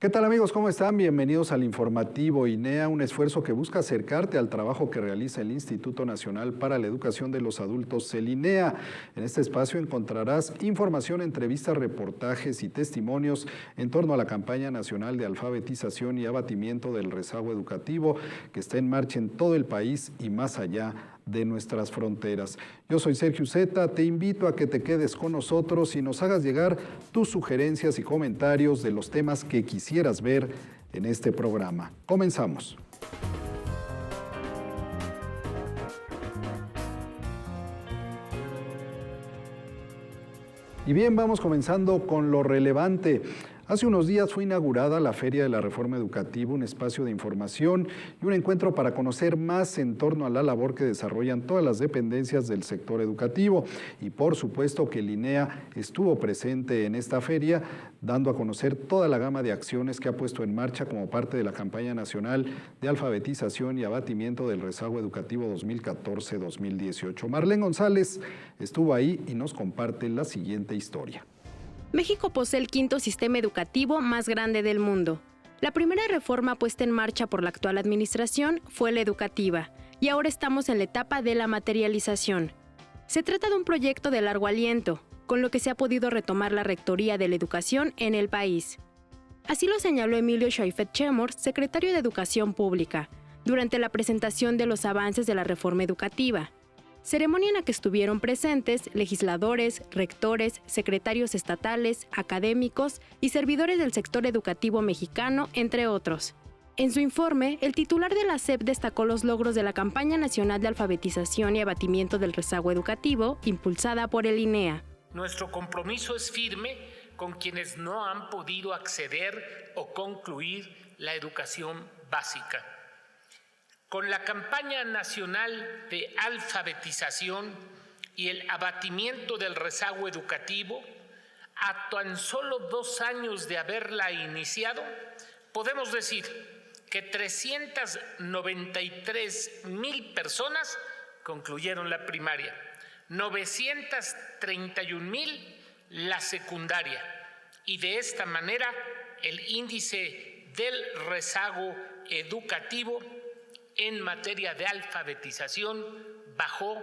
¿Qué tal amigos? ¿Cómo están? Bienvenidos al informativo INEA, un esfuerzo que busca acercarte al trabajo que realiza el Instituto Nacional para la Educación de los Adultos, el INEA. En este espacio encontrarás información, entrevistas, reportajes y testimonios en torno a la campaña nacional de alfabetización y abatimiento del rezago educativo que está en marcha en todo el país y más allá de nuestras fronteras. Yo soy Sergio Zeta, te invito a que te quedes con nosotros y nos hagas llegar tus sugerencias y comentarios de los temas que quisieras ver en este programa. Comenzamos. Y bien, vamos comenzando con lo relevante. Hace unos días fue inaugurada la Feria de la Reforma Educativa, un espacio de información y un encuentro para conocer más en torno a la labor que desarrollan todas las dependencias del sector educativo. Y por supuesto que el INEA estuvo presente en esta feria, dando a conocer toda la gama de acciones que ha puesto en marcha como parte de la campaña nacional de alfabetización y abatimiento del rezago educativo 2014-2018. Marlene González estuvo ahí y nos comparte la siguiente historia. México posee el quinto sistema educativo más grande del mundo. La primera reforma puesta en marcha por la actual administración fue la educativa, y ahora estamos en la etapa de la materialización. Se trata de un proyecto de largo aliento, con lo que se ha podido retomar la rectoría de la educación en el país. Así lo señaló Emilio Pgm, secretario de Educación Pública, durante la presentación de los avances de la reforma educativa. Ceremonia en la que estuvieron presentes legisladores, rectores, secretarios estatales, académicos y servidores del sector educativo mexicano, entre otros. En su informe, el titular de la SEP destacó los logros de la campaña nacional de alfabetización y abatimiento del rezago educativo, impulsada por el INEA. Nuestro compromiso es firme con quienes no han podido acceder o concluir la educación básica. Con la campaña nacional de alfabetización y el abatimiento del rezago educativo, a tan solo 2 años de haberla iniciado, podemos decir que 393,000 personas concluyeron la primaria, 931,000 la secundaria, y de esta manera el índice del rezago educativo en materia de alfabetización bajó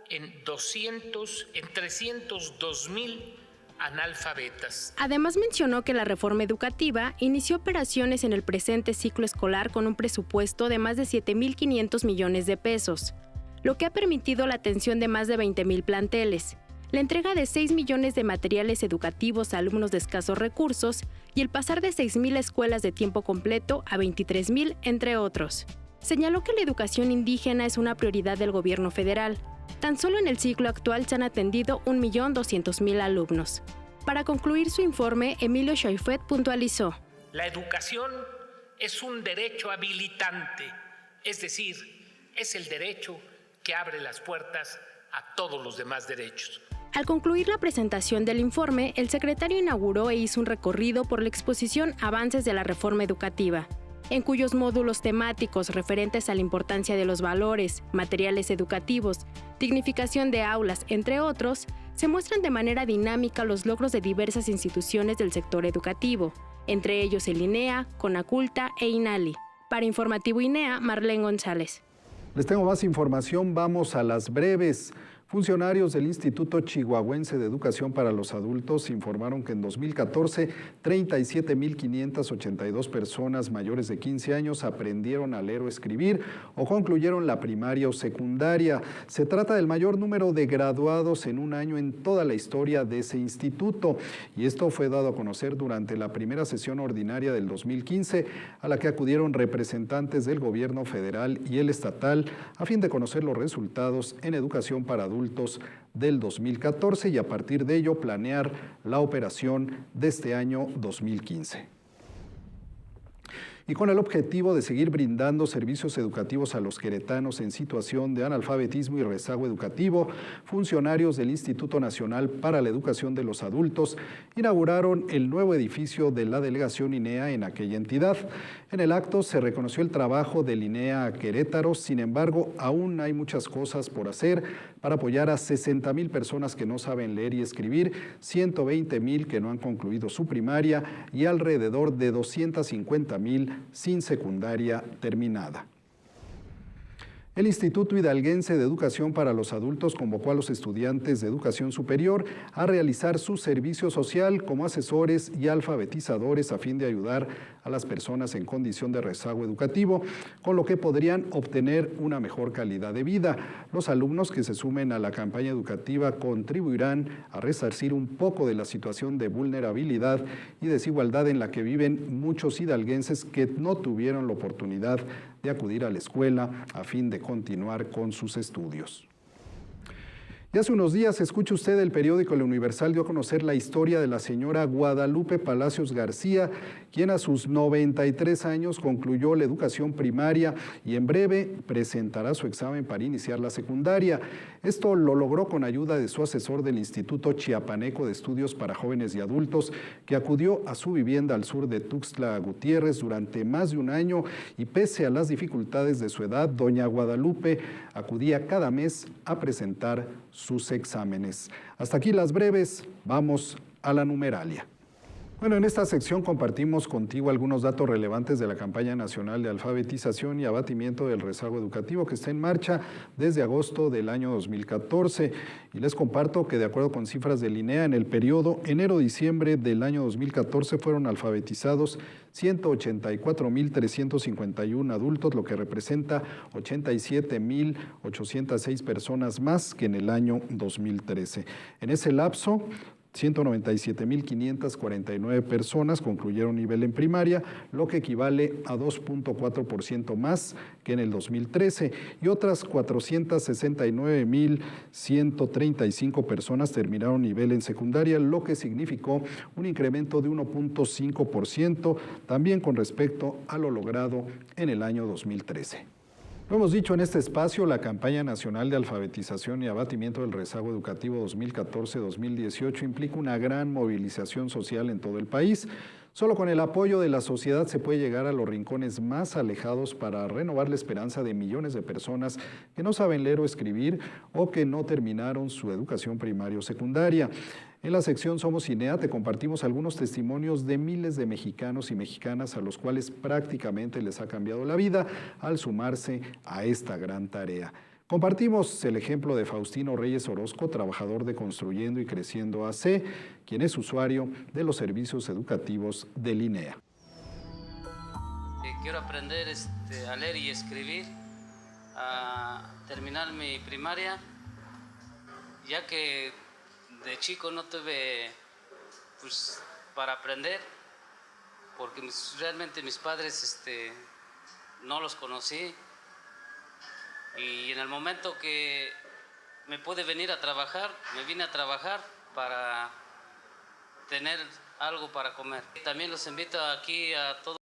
en 302,000 analfabetas. Además mencionó que la reforma educativa inició operaciones en el presente ciclo escolar con un presupuesto de más de 7,500 millones de pesos, lo que ha permitido la atención de más de 20,000 planteles, la entrega de 6 millones de materiales educativos a alumnos de escasos recursos y el pasar de 6,000 escuelas de tiempo completo a 23,000, entre otros. Señaló que la educación indígena es una prioridad del gobierno federal. Tan solo en el ciclo actual se han atendido 1,200,000 alumnos. Para concluir su informe, Emilio Pgm puntualizó: la educación es un derecho habilitante, es decir, es el derecho que abre las puertas a todos los demás derechos. Al concluir la presentación del informe, el secretario inauguró e hizo un recorrido por la exposición Avances de la Reforma Educativa, en cuyos módulos temáticos referentes a la importancia de los valores, materiales educativos, dignificación de aulas, entre otros, se muestran de manera dinámica los logros de diversas instituciones del sector educativo, entre ellos el INEA, Conaculta e INALI. Para Informativo INEA, Marlene González. Les tengo más información, vamos a las breves. Funcionarios del Instituto Chihuahuense de Educación para los Adultos informaron que en 2014, 37,582 personas mayores de 15 años aprendieron a leer o escribir o concluyeron la primaria o secundaria. Se trata del mayor número de graduados en un año en toda la historia de ese instituto. Y esto fue dado a conocer durante la primera sesión ordinaria del 2015, a la que acudieron representantes del gobierno federal y el estatal a fin de conocer los resultados en educación para adultos del 2014 y a partir de ello planear la operación de este año 2015. y con el objetivo de seguir brindando servicios educativos a los queretanos en situación de analfabetismo y rezago educativo, funcionarios del Instituto Nacional para la Educación de los Adultos inauguraron el nuevo edificio de la delegación Inea en aquella entidad. En el acto se reconoció el trabajo del Inea Querétaro, sin embargo, aún hay muchas cosas por hacer para apoyar a 60,000 personas que no saben leer y escribir, 120,000 que no han concluido su primaria y alrededor de 250,000 sin secundaria terminada. El Instituto Hidalguense de Educación para los Adultos convocó a los estudiantes de educación superior a realizar su servicio social como asesores y alfabetizadores a fin de ayudar a las personas en condición de rezago educativo, con lo que podrían obtener una mejor calidad de vida. Los alumnos que se sumen a la campaña educativa contribuirán a resarcir un poco de la situación de vulnerabilidad y desigualdad en la que viven muchos hidalguenses que no tuvieron la oportunidad de acudir a la escuela a fin de continuar con sus estudios. Y hace unos días, escuche usted, el periódico El Universal dio a conocer la historia de la señora Guadalupe Palacios García, quien a sus 93 años concluyó la educación primaria y en breve presentará su examen para iniciar la secundaria. Esto lo logró con ayuda de su asesor del Instituto Chiapaneco de Estudios para Jóvenes y Adultos, que acudió a su vivienda al sur de Tuxtla Gutiérrez durante más de un año y pese a las dificultades de su edad, doña Guadalupe acudía cada mes a presentar sus exámenes. Hasta aquí las breves, vamos a la numeralia. Bueno, en esta sección compartimos contigo algunos datos relevantes de la campaña nacional de alfabetización y abatimiento del rezago educativo que está en marcha desde agosto del año 2014. Y les comparto que de acuerdo con cifras del Inea, en el periodo enero-diciembre del año 2014 fueron alfabetizados 184,351 adultos, lo que representa 87,806 personas más que en el año 2013. En ese lapso, 197,549 personas concluyeron nivel en primaria, lo que equivale a 2.4% más que en el 2013, y otras 469,135 personas terminaron nivel en secundaria, lo que significó un incremento de 1.5%, también con respecto a lo logrado en el año 2013. Lo hemos dicho en este espacio, la campaña nacional de alfabetización y abatimiento del rezago educativo 2014-2018 implica una gran movilización social en todo el país. Solo con el apoyo de la sociedad se puede llegar a los rincones más alejados para renovar la esperanza de millones de personas que no saben leer o escribir o que no terminaron su educación primaria o secundaria. En la sección Somos Inea te compartimos algunos testimonios de miles de mexicanos y mexicanas a los cuales prácticamente les ha cambiado la vida al sumarse a esta gran tarea. Compartimos el ejemplo de Faustino Reyes Orozco, trabajador de Construyendo y Creciendo AC, quien es usuario de los servicios educativos del Inea. Quiero aprender a leer y escribir, a terminar mi primaria, ya que de chico no tuve para aprender, porque realmente mis padres no los conocí. Y en el momento que me pude venir a trabajar, me vine a trabajar para tener algo para comer. También los invito aquí a todos